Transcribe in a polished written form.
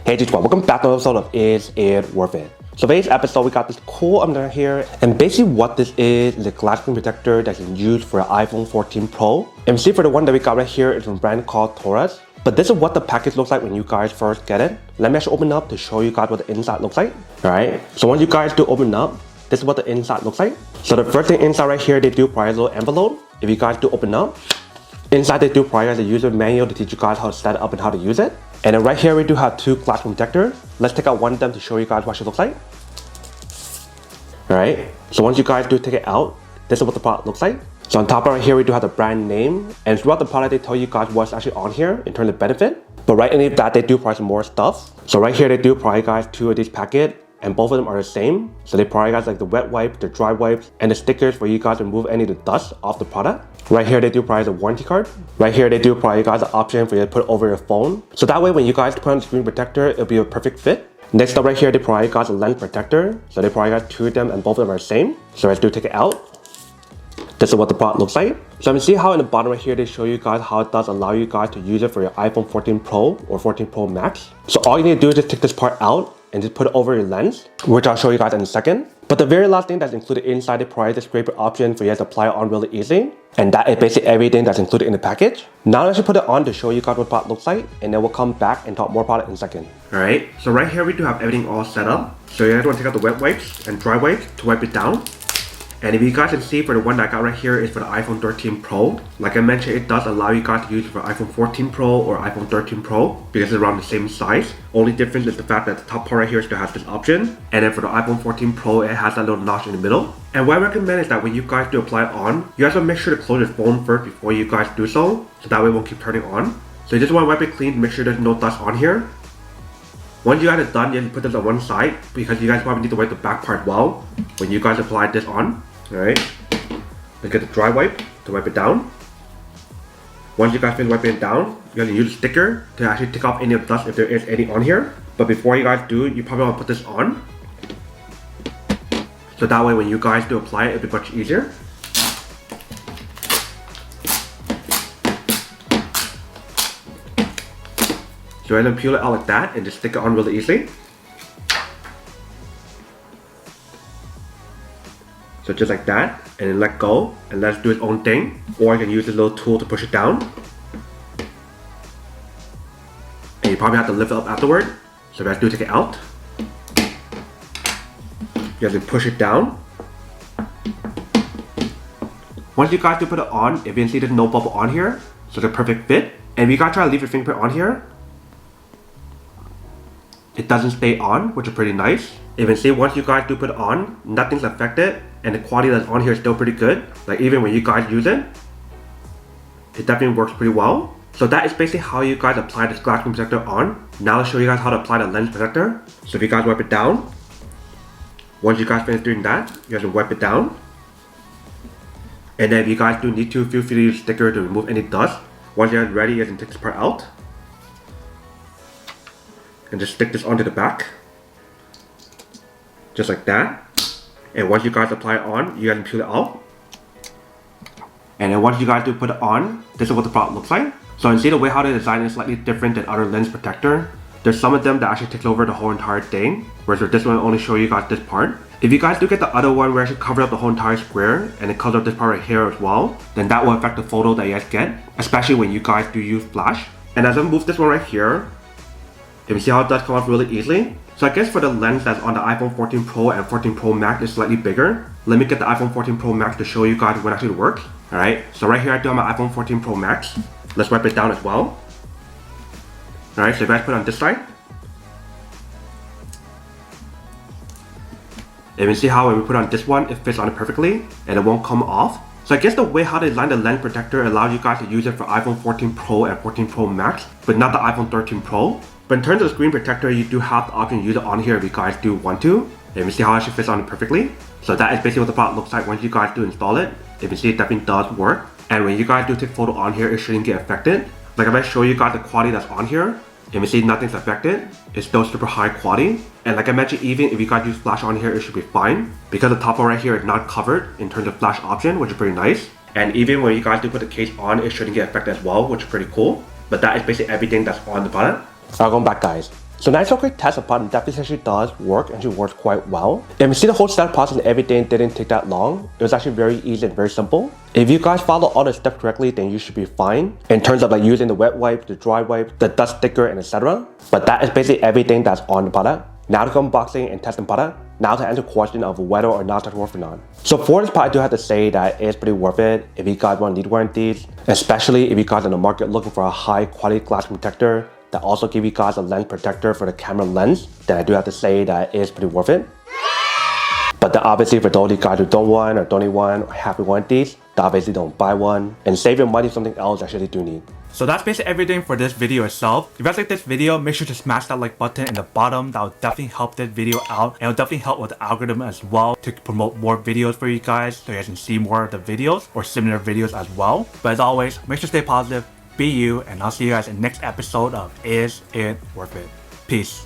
Hey G-Squad, welcome back to another episode of Is It Worth It? So today's episode, we got this cool under here, and basically what this is a glass screen protector that you can use for your iPhone 14 Pro. And see, for the one that we got right here is from a brand called TORRAS. But this is what the package looks like when you guys first get it. Let me actually open up to show you guys what the inside looks like. Alright, so once you guys do open up, this is what the inside looks like. So the first thing inside right here, they do provide a little envelope. If you guys do open up, inside they do provide a user manual to teach you guys how to set it up and how to use it. And then right here we do have two glass protectors. Let's take out one of them to show you guys what it looks like. Alright, so once you guys do take it out, this is what the product looks like. So on top right here we do have the brand name, and throughout the product they tell you guys what's actually on here in terms of benefit. But right underneath that they do provide some more stuff. So right here they do provide guys two of these packets, and both of them are the same. So they provide guys like the wet wipe, the dry wipes, and the stickers for you guys to remove any of the dust off the product. Right here they do provide a warranty card. Right here they do provide you guys the option for you to put it over your phone. So that way when you guys put on the screen protector, it'll be a perfect fit. Next up right here they provide you guys a lens protector. So they provide you guys two of them and both of them are the same. So let's do take it out. This is what the product looks like. So you can see how in the bottom right here they show you guys how it does allow you guys to use it for your iPhone 14 Pro or 14 Pro Max. So all you need to do is just take this part out and just put it over your lens, which I'll show you guys in a second. But the very last thing that's included inside, they provide the scraper option for you guys to apply it on really easy. And that is basically everything that's included in the package. Now let's just put it on to show you guys what the product looks like, and then we'll come back and talk more about it in a second. Alright, so right here we do have everything all set up. So you guys want to take out the wet wipes and dry wipes to wipe it down. And if you guys can see, for the one that I got right here is for the iPhone 13 Pro. Like I mentioned, it does allow you guys to use it for iPhone 14 Pro or iPhone 13 Pro because it's around the same size. Only difference is the fact that the top part right here still has this option. And then for the iPhone 14 Pro, it has that little notch in the middle. And what I recommend is that when you guys do apply it on, you guys want to make sure to close your phone first before you guys do so. So that way it won't keep turning on. So you just want to wipe it clean, make sure there's no dust on here. Once you guys are done, you have to put this on one side because you guys probably need to wipe the back part well when you guys apply this on. Alright, let's get the dry wipe to wipe it down. Once you guys finish wiping it down, you guys use a sticker to actually take off any of the dust if there is any on here. But before you guys do, you probably want to put this on. So that way when you guys do apply it, it'll be much easier. So then peel it out like that and just stick it on really easily. So just like that, and then let go, and let it do its own thing. Or you can use this little tool to push it down. And you probably have to lift it up afterward. So let's do take it out. You have to push it down. Once you guys do put it on, if you can see there's no bubble on here, so it's a perfect fit. And if you guys try to leave your fingerprint on here, it doesn't stay on, which is pretty nice. You can see once you guys do put it on, nothing's affected, and the quality that's on here is still pretty good. Like even when you guys use it, it definitely works pretty well. So that is basically how you guys apply this glass screen protector on. Now I'll show you guys how to apply the lens protector. So if you guys wipe it down, once you guys finish doing that, you guys will wipe it down. And then if you guys do need to, feel free to use a sticker to remove any dust. Once you're ready, you guys can take this part out. And just stick this onto the back. Just like that. And once you guys apply it on, you guys can peel it out. And then once you guys do put it on, this is what the product looks like. So you see the way how they design is slightly different than other lens protector. There's some of them that actually takes over the whole entire thing, whereas with this one only show you guys this part. If you guys do get the other one where it actually covers up the whole entire square and it covers up this part right here as well, then that will affect the photo that you guys get, especially when you guys do use flash. And as I move this one right here, you can see how it does come off really easily. So I guess for the lens that's on the iPhone 14 Pro and 14 Pro Max is slightly bigger. Let me get the iPhone 14 Pro Max to show you guys what actually works. Alright, so right here I do have my iPhone 14 Pro Max. Let's wipe it down as well. Alright, so if I put it on this side, you can see how when we put on this one, it fits on it perfectly and it won't come off. So I guess the way how they design the lens protector allows you guys to use it for iPhone 14 Pro and 14 Pro Max, but not the iPhone 13 Pro. But in terms of the screen protector, you do have the option to use it on here if you guys do want to. And you see how it actually fits on it perfectly. So that is basically what the product looks like once you guys do install it. You can see it definitely does work. And when you guys do take photo on here, it shouldn't get affected. Like if I show you guys the quality that's on here, you can see nothing's affected. It's still super high quality. And like I mentioned, even if you guys use flash on here, it should be fine. Because the top part right here is not covered in terms of flash option, which is pretty nice. And even when you guys do put the case on, it shouldn't get affected as well, which is pretty cool. But that is basically everything that's on the product. Welcome back guys. So nice quick test of product definitely actually does work and actually works quite well. If you see the whole setup process and everything didn't take that long, it was actually very easy and very simple. If you guys follow all the steps correctly, then you should be fine in terms of like using the wet wipe, the dry wipe, the dust sticker, and etc. But that is basically everything that's on the product. Now to go unboxing and testing product. Now to answer the question of whether or not it's worth or not. So for this product, I do have to say that it's pretty worth it if you guys want to need one of these, especially if you guys are in the market looking for a high quality glass protector that also give you guys a lens protector for the camera lens, then I do have to say that it is pretty worth it. But then obviously for those of you guys who don't want or don't need one or have one of these, then obviously don't buy one and save your money for something else that you actually do need. So that's basically everything for this video itself. If you guys like this video, make sure to smash that like button in the bottom. That will definitely help this video out, and it will definitely help with the algorithm as well to promote more videos for you guys so you guys can see more of the videos or similar videos as well. But as always, make sure to stay positive, be you, and I'll see you guys in the next episode of Is It Worth It? Peace.